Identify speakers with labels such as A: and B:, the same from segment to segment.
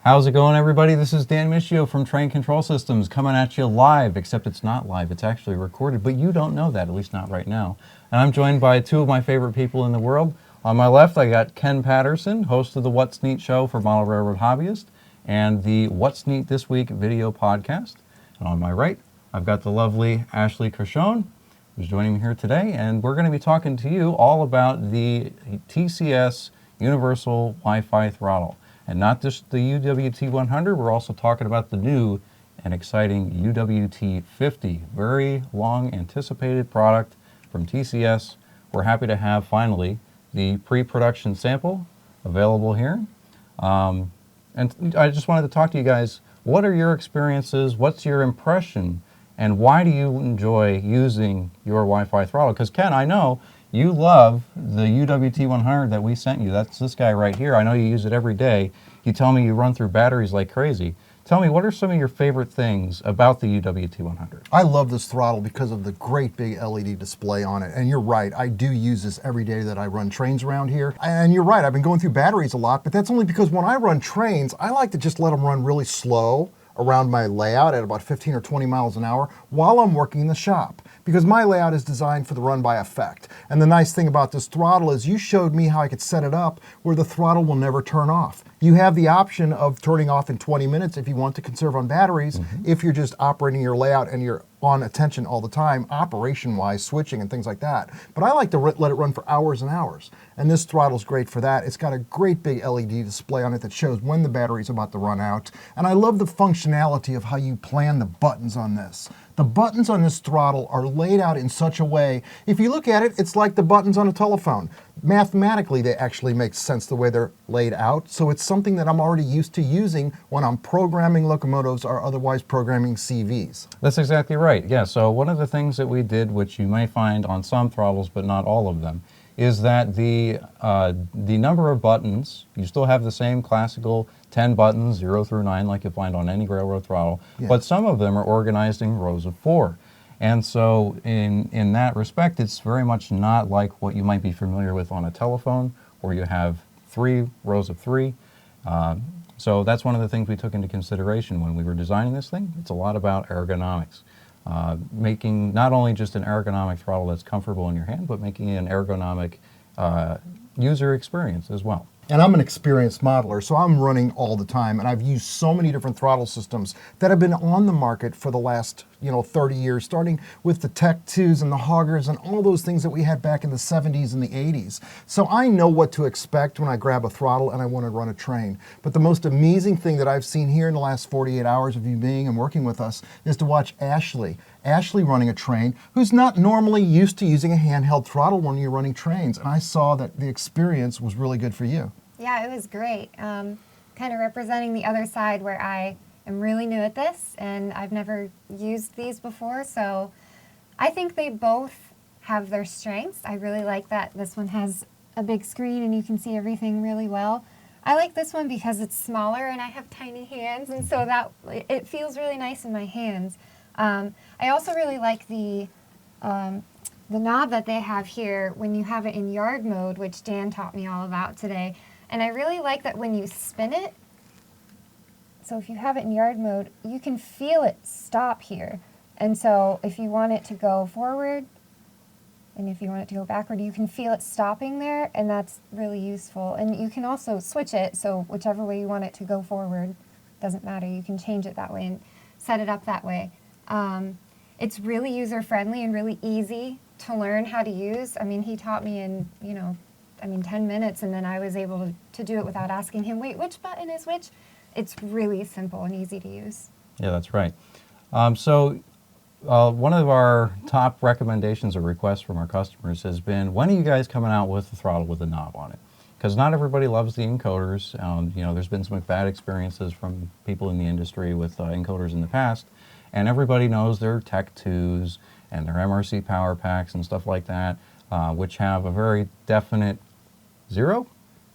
A: How's it going, everybody? This is Dan Mycio from Train Control Systems coming at you live, except it's not live, it's actually recorded, but you don't know that, at least not right now. And I'm joined by two of my favorite people in the world. On my left, I got Ken Patterson, host of the What's Neat show for Model Railroad Hobbyist and the What's Neat This Week video podcast. And on my right, I've got the lovely Ashley Cochon, who's joining me here today, and we're going to be talking to you all about the TCS Universal Wi-Fi Throttle. And not just the UWT-100, we're also talking about the new and exciting UWT-50. Very long anticipated product from TCS. We're happy to have finally the pre-production sample available here. And I just wanted to talk to you guys, what are your experiences, what's your impression, and why do you enjoy using your Wi-Fi throttle? Because Ken, I know you love the UWT-100 that we sent you. That's this guy right here. I know you use it every day. You tell me you run through batteries like crazy. Tell me, what are some of your favorite things about the UWT-100?
B: I love this throttle because of the great big LED display on it. And you're right, I do use this every day that I run trains around here. And you're right, I've been going through batteries a lot, but that's only because when I run trains, I like to just let them run really slow around my layout at about 15 or 20 miles an hour while I'm working in the shop, because my layout is designed for the run by effect. And the nice thing about this throttle is you showed me how I could set it up where the throttle will never turn off. You have the option of turning off in 20 minutes if you want to conserve on batteries, if you're just operating your layout and you're on attention all the time, operation-wise, switching and things like that. But I like to let it run for hours and hours. And this throttle's great for that. It's got a great big LED display on it that shows when the battery's about to run out. And I love the functionality of how you plan the buttons on this. The buttons on this throttle are laid out in such a way, if you look at it, it's like the buttons on a telephone. Mathematically, they actually make sense the way they're laid out, so it's something that I'm already used to using when I'm programming locomotives or otherwise programming CVs.
A: That's exactly right. Yeah, so one of the things that we did, which you may find on some throttles but not all of them, is that the number of buttons, you still have the same classical 10 buttons, 0 through 9, like you find on any railroad throttle, but some of them are organized in rows of 4. And so in that respect, it's very much not like what you might be familiar with on a telephone, where you have 3 rows of 3. So that's one of the things we took into consideration when we were designing this thing. It's a lot about ergonomics. Making not only just an ergonomic throttle that's comfortable in your hand, but making it an ergonomic user experience as well.
B: And I'm an experienced modeler, so I'm running all the time, and I've used so many different throttle systems that have been on the market for the last 30 years, starting with the Tech 2s and the Hoggers and all those things that we had back in the 70s and the 80s. So I know what to expect when I grab a throttle and I want to run a train. But the most amazing thing that I've seen here in the last 48 hours of you being and working with us is to watch Ashley running a train, who's not normally used to using a handheld throttle when you're running trains. And I saw that the experience was really good for you.
C: Yeah, it was great. Kind of representing the other side where I am really new at this and I've never used these before. So I think they both have their strengths. I really like that this one has a big screen and you can see everything really well. I like this one because it's smaller and I have tiny hands, and so that it feels really nice in my hands. I also really like the knob that they have here when you have it in yard mode, which Dan taught me all about today. And I really like that when you spin it, so if you have it in yard mode, you can feel it stop here. And so if you want it to go forward, and if you want it to go backward, you can feel it stopping there, and that's really useful. And you can also switch it, so whichever way you want it to go forward, doesn't matter. You can change it that way and set it up that way. It's really user-friendly and really easy to learn how to use. I mean, he taught me in, 10 minutes, and then I was able to do it without asking him, wait, which button is which? It's really simple and easy to use.
A: Yeah, that's right. One of our top recommendations or requests from our customers has been, when are you guys coming out with the throttle with a knob on it? Because not everybody loves the encoders. There's been some bad experiences from people in the industry with encoders in the past, and everybody knows their Tech 2s and their MRC power packs and stuff like that, which have a very definite 0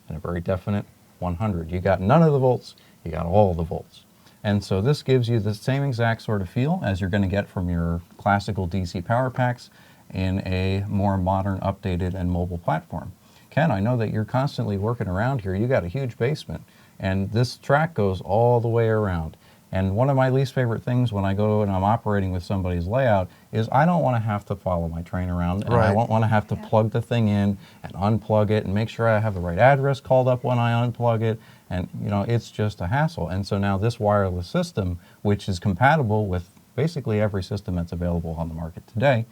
A: and a very definite 100. You got none of the volts, you got all the volts. And so this gives you the same exact sort of feel as you're going to get from your classical DC power packs in a more modern, updated, and mobile platform. Ken, I know that you're constantly working around here. You got a huge basement. And this track goes all the way around. And one of my least favorite things when I go and I'm operating with somebody's layout is I don't want to have to follow my train around, and I
B: Right.
A: won't want to have to plug the thing in and unplug it and make sure I have the right address called up when I unplug it. And you know, it's just a hassle. And so now this wireless system, which is compatible with basically every system that's available on the market today,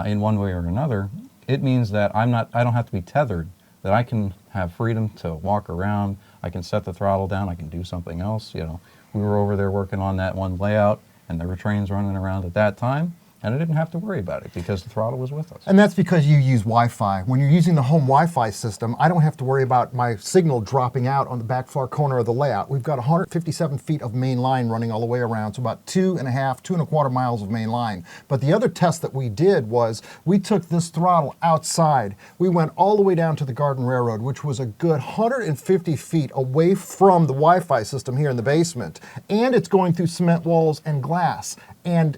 A: in one way or another, it means that I don't have to be tethered, that I can have freedom to walk around, I can set the throttle down, I can do something else. You know, we were over there working on that one layout, and there were trains running around at that time, and I didn't have to worry about it because the throttle was with us.
B: And that's because you use Wi-Fi. When you're using the home Wi-Fi system, I don't have to worry about my signal dropping out on the back far corner of the layout. We've got 157 feet of main line running all the way around, so about 2.25 miles of main line. But the other test that we did was we took this throttle outside. We went all the way down to the Garden Railroad, which was a good 150 feet away from the Wi-Fi system here in the basement. And it's going through cement walls and glass. And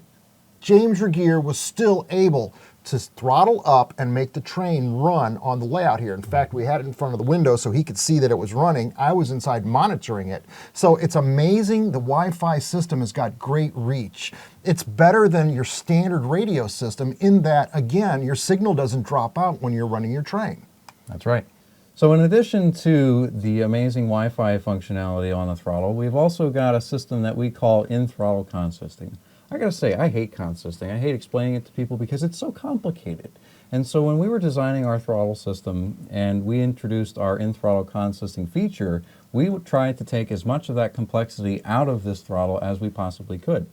B: James Regier was still able to throttle up and make the train run on the layout here. In fact, we had it in front of the window so he could see that it was running. I was inside monitoring it. So it's amazing. The Wi-Fi system has got great reach. It's better than your standard radio system in that, again, your signal doesn't drop out when you're running your train.
A: That's right. So in addition to the amazing Wi-Fi functionality on the throttle, we've also got a system that we call in-throttle consisting. I gotta say, I hate consisting. I hate explaining it to people because it's so complicated. And so when we were designing our throttle system and we introduced our in-throttle consisting feature, we tried to take as much of that complexity out of this throttle as we possibly could.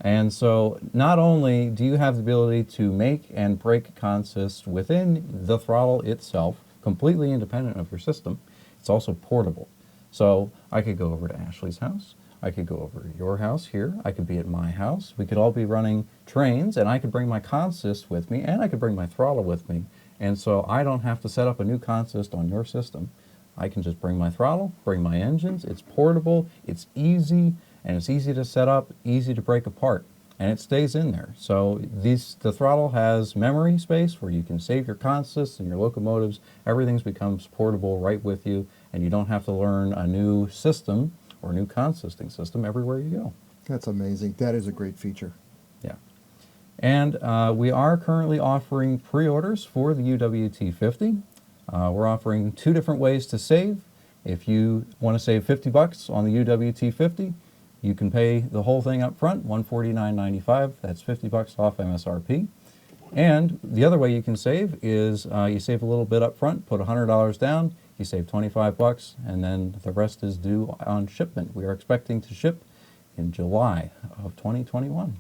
A: And so not only do you have the ability to make and break consist within the throttle itself, completely independent of your system, it's also portable. So I could go over to Ashley's house, I could go over to your house here, I could be at my house, we could all be running trains, and I could bring my consist with me, and I could bring my throttle with me, and so I don't have to set up a new consist on your system. I can just bring my throttle, bring my engines, it's portable, it's easy, and it's easy to set up, easy to break apart, and it stays in there. So the throttle has memory space where you can save your consists and your locomotives, everything becomes portable right with you, and you don't have to learn a new system or new consisting system everywhere you go.
B: That's amazing. That is a great feature.
A: Yeah. And we are currently offering pre-orders for the UWT-50. We're offering 2 different ways to save. If you want to save $50 on the UWT-50, you can pay the whole thing up front, $149.95. That's $50 off MSRP. And the other way you can save is you save a little bit up front, put $100 down, you save $25, and then the rest is due on shipment. We are expecting to ship in July of 2021.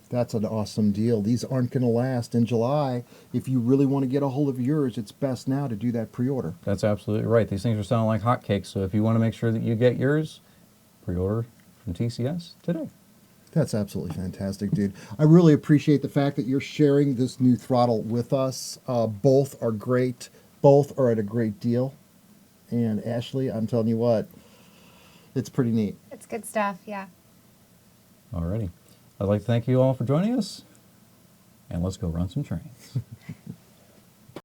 B: That's an awesome deal. These aren't going to last in July. If you really want to get a hold of yours, it's best now to do that pre-order.
A: That's absolutely right. These things are selling like hotcakes, so if you want to make sure that you get yours, pre-order from TCS today.
B: That's absolutely fantastic, dude. I really appreciate the fact that you're sharing this new throttle with us. Both are great. Both are at a great deal. And Ashley, I'm telling you what, it's pretty neat.
C: It's good stuff, yeah.
A: Alrighty. I'd like to thank you all for joining us, and let's go run some trains.